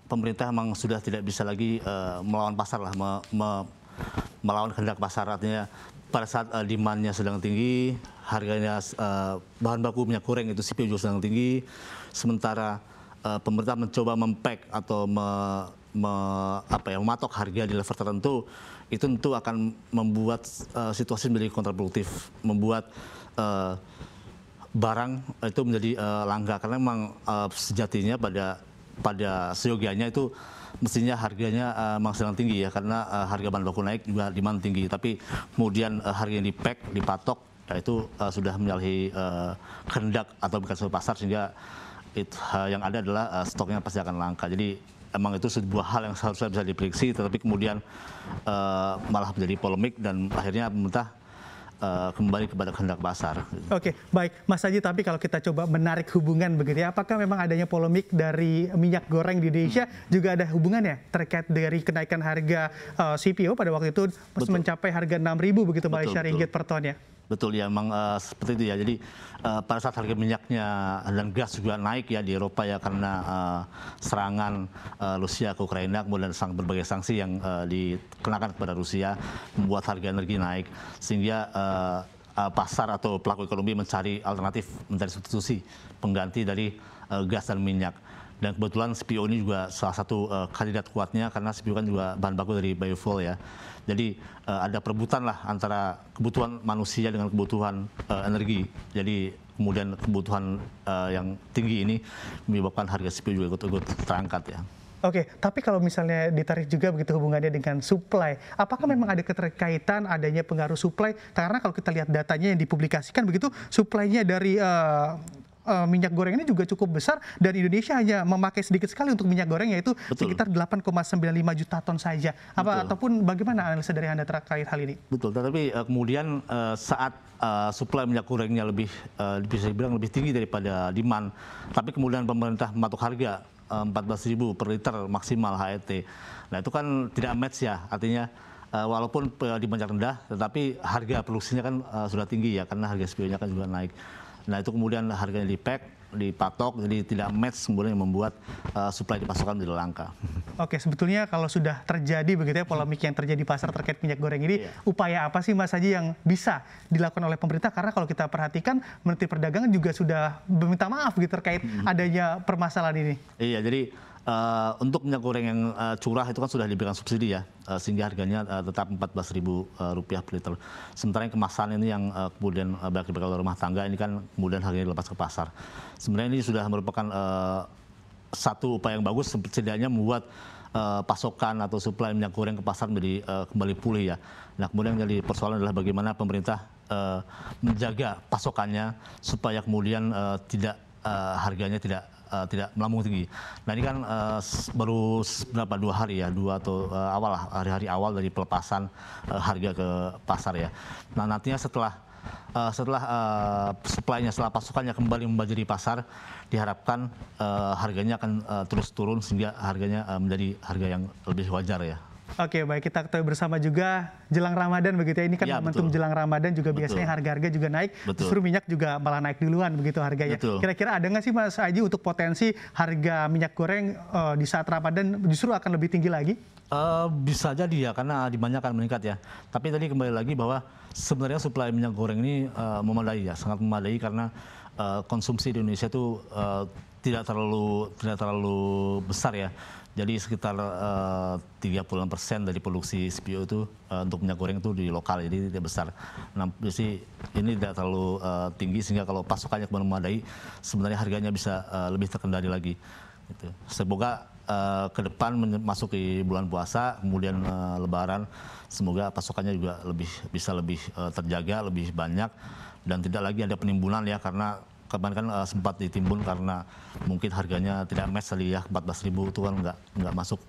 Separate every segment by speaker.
Speaker 1: pemerintah memang sudah tidak bisa lagi melawan pasar lah, melawan kehendak pasar. Artinya pada saat demand-nya sedang tinggi, harganya bahan baku minyak goreng itu CPO juga sedang tinggi, sementara pemerintah mencoba mem-pack atau mematok harga di level tertentu, itu tentu akan membuat situasi menjadi kontraproduktif, membuat barang itu menjadi langka, karena memang sejatinya pada seyogianya itu mestinya harganya memang sedang tinggi ya, karena harga bahan baku naik juga demand tinggi, tapi kemudian harga yang di-pack, dipatok, itu sudah menyalahi kehendak atau bukan pasar, sehingga yang ada adalah stoknya pasti akan langka. Jadi emang itu sebuah hal yang seharusnya bisa diprediksi, tetapi kemudian malah menjadi polemik dan akhirnya pemerintah kembali kepada kehendak pasar.
Speaker 2: Oke, baik Mas Aji, tapi kalau kita coba menarik hubungan begitu ya, apakah memang adanya polemik dari minyak goreng di Indonesia juga ada hubungannya terkait dari kenaikan harga CPO pada waktu itu mencapai harga 6.000 begitu Malaysia ringgit per ton ya?
Speaker 1: Betul ya, memang seperti itu ya. Jadi pada saat harga minyaknya dan gas juga naik ya di Eropa ya, karena serangan Rusia ke Ukraina, kemudian berbagai sanksi yang dikenakan kepada Rusia membuat harga energi naik, sehingga pasar atau pelaku ekonomi mencari alternatif, mencari substitusi pengganti dari gas dan minyak. Dan kebetulan CPO ini juga salah satu kandidat kuatnya, karena CPO kan juga bahan baku dari biofuel ya. Jadi ada perebutan lah antara kebutuhan manusia dengan kebutuhan energi. Jadi kemudian kebutuhan yang tinggi ini menyebabkan harga CPO juga ikut terangkat ya.
Speaker 2: Oke, tapi kalau misalnya ditarik juga begitu hubungannya dengan supply, apakah memang ada keterkaitan adanya pengaruh supply? Karena kalau kita lihat datanya yang dipublikasikan begitu, supply-nya dari minyak goreng ini juga cukup besar, dan Indonesia hanya memakai sedikit sekali untuk minyak goreng, yaitu sekitar 8,95 juta ton saja. Ataupun bagaimana analisa dari Anda terkait hal ini? Betul,
Speaker 1: tetapi kemudian saat suplai minyak gorengnya bisa dibilang lebih tinggi daripada demand, tapi kemudian pemerintah mematok harga 14.000 per liter maksimal HET. Nah itu kan tidak match ya, artinya walaupun demandnya rendah, tetapi harga produksinya kan sudah tinggi ya, karena harga CPO-nya kan juga naik. Nah itu kemudian harganya di-pack, dipatok, jadi tidak match, kemudian yang membuat supply di pasokan menjadi langka.
Speaker 2: Oke, sebetulnya kalau sudah terjadi begitu ya polemik yang terjadi di pasar terkait minyak goreng ini, upaya apa sih Mas Haji yang bisa dilakukan oleh pemerintah? Karena kalau kita perhatikan Menteri Perdagangan juga sudah meminta maaf gitu terkait adanya permasalahan ini.
Speaker 1: Iya, jadi untuk minyak goreng yang curah itu kan sudah diberikan subsidi ya, sehingga harganya tetap Rp14.000 per liter. Sementara yang kemasan ini yang kemudian bagi rumah tangga ini kan kemudian harganya dilepas ke pasar. Sebenarnya ini sudah merupakan satu upaya yang bagus, setidaknya membuat pasokan atau suplai minyak goreng ke pasar menjadi kembali pulih ya. Nah kemudian yang jadi persoalan adalah bagaimana pemerintah menjaga pasokannya supaya kemudian harganya tidak melambung tinggi. Nah ini kan baru berapa 2 hari ya, hari-hari awal dari pelepasan harga ke pasar ya. Nah nantinya setelah suplainya, setelah pasokannya kembali membanjiri pasar, diharapkan harganya akan terus turun sehingga harganya menjadi harga yang lebih wajar ya.
Speaker 2: Oke, baik, kita ketahui bersama juga jelang Ramadan begitu ya. Ini kan momentum jelang Ramadan juga biasanya harga-harga juga naik. Justru minyak juga malah naik duluan begitu harganya. Kira-kira ada nggak sih Mas Aji untuk potensi harga minyak goreng di saat Ramadan justru akan lebih tinggi lagi?
Speaker 1: Bisa jadi ya, karena demand-nya akan meningkat ya. Tapi tadi kembali lagi bahwa sebenarnya suplai minyak goreng ini memadai ya, sangat memadai, karena konsumsi di Indonesia itu tidak terlalu besar ya. Jadi sekitar 36% dari produksi CPO itu untuk minyak goreng itu di lokal, jadi tidak besar. Nah, jadi ini tidak terlalu tinggi, sehingga kalau pasokannya kembali memadai, sebenarnya harganya bisa lebih terkendali lagi. Gitu. Semoga ke depan memasuki bulan puasa, kemudian Lebaran, semoga pasokannya juga bisa lebih terjaga, lebih banyak, dan tidak lagi ada penimbunan ya, karena kemarin kan sempat ditimbun karena mungkin harganya tidak match tadi ya, 14.000 itu kan nggak masuk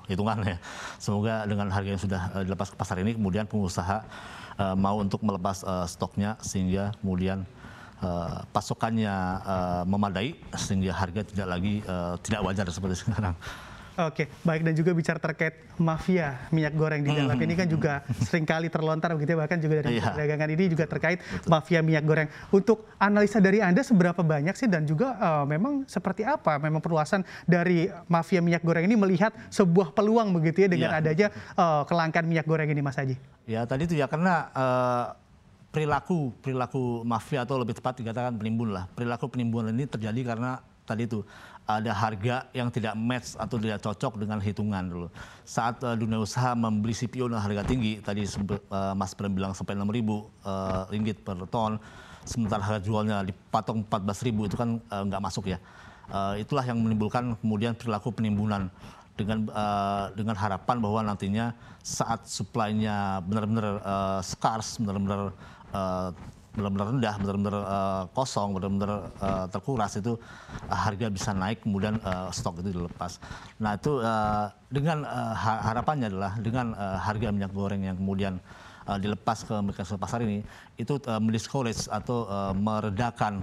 Speaker 1: hitungan ya. Semoga dengan harga yang sudah dilepas ke pasar ini, kemudian pengusaha mau untuk melepas stoknya, sehingga kemudian pasokannya memadai, sehingga harga tidak lagi tidak wajar seperti sekarang.
Speaker 2: Oke, baik, dan juga bicara terkait mafia minyak goreng di dalam ini kan juga seringkali terlontar begitu ya, bahkan juga dari perdagangan ini juga terkait mafia minyak goreng. Untuk analisa dari Anda seberapa banyak sih dan juga memang seperti apa memang perluasan dari mafia minyak goreng ini melihat sebuah peluang begitu ya dengan adanya kelangkaan minyak goreng ini, Mas Aji?
Speaker 1: Ya tadi itu ya karena perilaku mafia atau lebih tepat dikatakan penimbun lah. Perilaku penimbunan ini terjadi karena tadi itu ada harga yang tidak match atau tidak cocok dengan hitungan dulu. Saat dunia usaha membeli CPO dengan harga tinggi, tadi Mas Bram bilang sampai 6.000 ringgit per ton, sementara harga jualnya dipatok 14.000 itu kan nggak masuk ya. Itulah yang menimbulkan kemudian perilaku penimbunan dengan harapan bahwa nantinya saat supply-nya benar-benar scarce, benar-benar rendah, benar-benar kosong, benar-benar terkuras, itu harga bisa naik, kemudian stok itu dilepas. Nah itu dengan harapannya adalah dengan harga minyak goreng yang kemudian dilepas ke mekanisme pasar ini, itu mendiscourage atau meredakan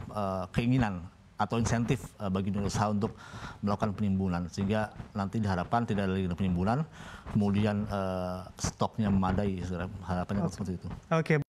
Speaker 1: keinginan atau insentif bagi dunia usaha untuk melakukan penimbunan, sehingga nanti diharapkan tidak ada lagi penimbunan, kemudian stoknya memadai, harapannya seperti itu.
Speaker 2: Oke.